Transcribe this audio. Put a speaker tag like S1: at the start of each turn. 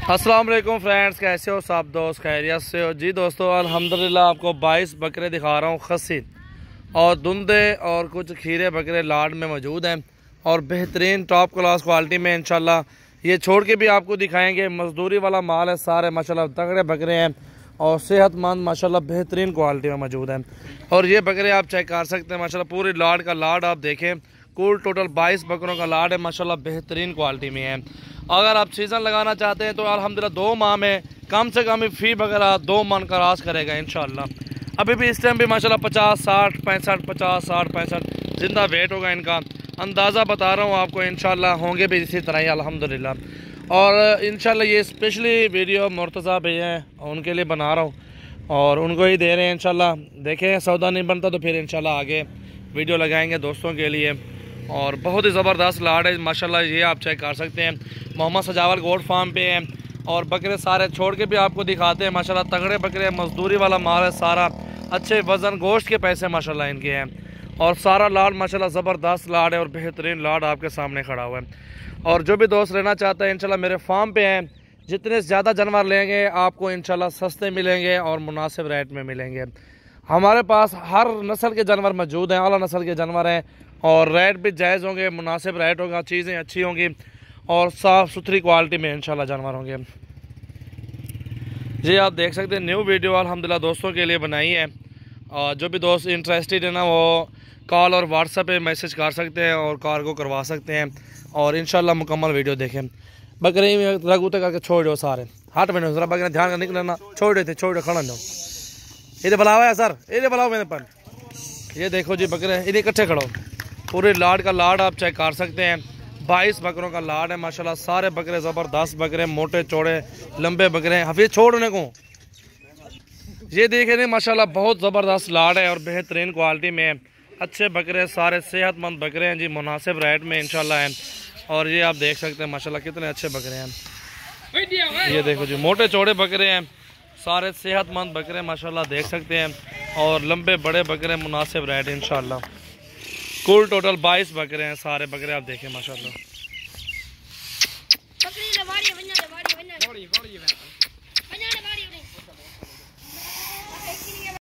S1: अस्सलाम वालेकुम फ्रेंड्स, कैसे हो सब दोस्त? खैरियत से हो जी दोस्तों? अल्हम्दुलिल्लाह आपको 22 बकरे दिखा रहा हूँ खस्सी और धुंधे और कुछ खीरे बकरे लाड में मौजूद हैं और बेहतरीन टॉप क्लास क्वालिटी में इंशाल्लाह ये छोड़ के भी आपको दिखाएंगे। मजदूरी वाला माल है, सारे माशाल्लाह तगड़े बकरे हैं और सेहतमंद माशाल्लाह बेहतरीन क्वालिटी में मौजूद हैं। और ये बकरे आप चेक कर सकते हैं माशाल्लाह, पूरी लाड का लाड आप देखें, कुल टोटल 22 बकरों का लाड है माशाल्लाह, बेहतरीन क्वालिटी में है। अगर आप सीज़न लगाना चाहते हैं तो अल्हम्दुलिल्लाह 2 माह में कम से कम फी वगैरह 2 मन का रास करेगा इंशाल्लाह। अभी भी इस टाइम भी माशाल्लाह 50, 60, 65, 50, 60, 65 जिंदा वेट होगा इनका, अंदाज़ा बता रहा हूँ आपको। इंशाल्लाह होंगे भी इसी तरह ही अल्हम्दुलिल्लाह। और इंशाल्लाह ये स्पेशली वीडियो मुर्तज़ा भैया हैं उनके लिए बना रहा हूँ और उनको ही दे रहे हैं इंशाल्लाह। देखें सौदा नहीं बनता तो फिर इंशाल्लाह आगे वीडियो लगाएंगे दोस्तों के लिए। और बहुत ही ज़बरदस्त लाड है माशाल्लाह, ये आप चेक कर सकते हैं। मोहम्मद सजावल गोट फार्म पे हैं और बकरे सारे छोड़ के भी आपको दिखाते हैं माशाल्लाह, तगड़े बकरे, मजदूरी वाला माल है सारा, अच्छे वज़न गोश्त के पैसे माशाल्लाह इनके हैं। और सारा लाड माशाल्लाह ज़बरदस्त लाड है और बेहतरीन लाड आपके सामने खड़ा हुआ है। और जो भी दोस्त लेना चाहते हैं इंशाल्लाह मेरे फार्म पे हैं, जितने ज़्यादा जानवर लेंगे आपको इंशाल्लाह सस्ते मिलेंगे और मुनासिब रेट में मिलेंगे। हमारे पास हर नस्ल के जानवर मौजूद हैं, आला नस्ल के जानवर हैं और रेट भी जायज़ होंगे, मुनासिब रेट होगा, चीज़ें अच्छी होंगी और साफ़ सुथरी क्वालिटी में इंशाल्लाह जानवर होंगे। जी आप देख सकते हैं न्यू वीडियो अल्हम्दुलिल्लाह दोस्तों के लिए बनाई है। और जो भी दोस्त इंटरेस्टेड है ना वो कॉल और व्हाट्सएप पे मैसेज कर सकते हैं और कार्गो करवा सकते हैं और इंशाल्लाह मुकम्मल वीडियो देखें। बकरे में रगूते करके छोड़ दो सारे, हट में जरा बकरे ध्यान का निकलना, छोड़ देते छोड़ खड़ा दो। ये बुलावा है सर, ये बुलाओ मेरे पर। ये देखो जी बकरे इन्हें इकट्ठे खड़ो, पूरे लाड का लाड आप चेक कर सकते हैं। 22 बकरों का लाड है माशाल्लाह, सारे बकरे ज़बरदस्त बकरे, मोटे चौड़े लंबे बकरे हैं। हफीज छोड़ने को ये देखे नहीं माशाल्लाह, बहुत ज़बरदस्त लाड है और बेहतरीन क्वालिटी में है। अच्छे बकरे, सारे सेहतमंद बकरे हैं जी, मुनासिब रेट में इंशाल्लाह हैं। और ये आप देख सकते हैं माशाल्लाह कितने अच्छे बकरे हैं। ये देखो जी मोटे चौड़े बकरे हैं, सारे सेहतमंद बकरे माशाल्लाह देख सकते हैं और लंबे बड़े बकरे, मुनासिब रेट इंशाल्लाह। कुल टोटल 22 बकरे हैं, सारे बकरे आप देखें माशाल्लाह।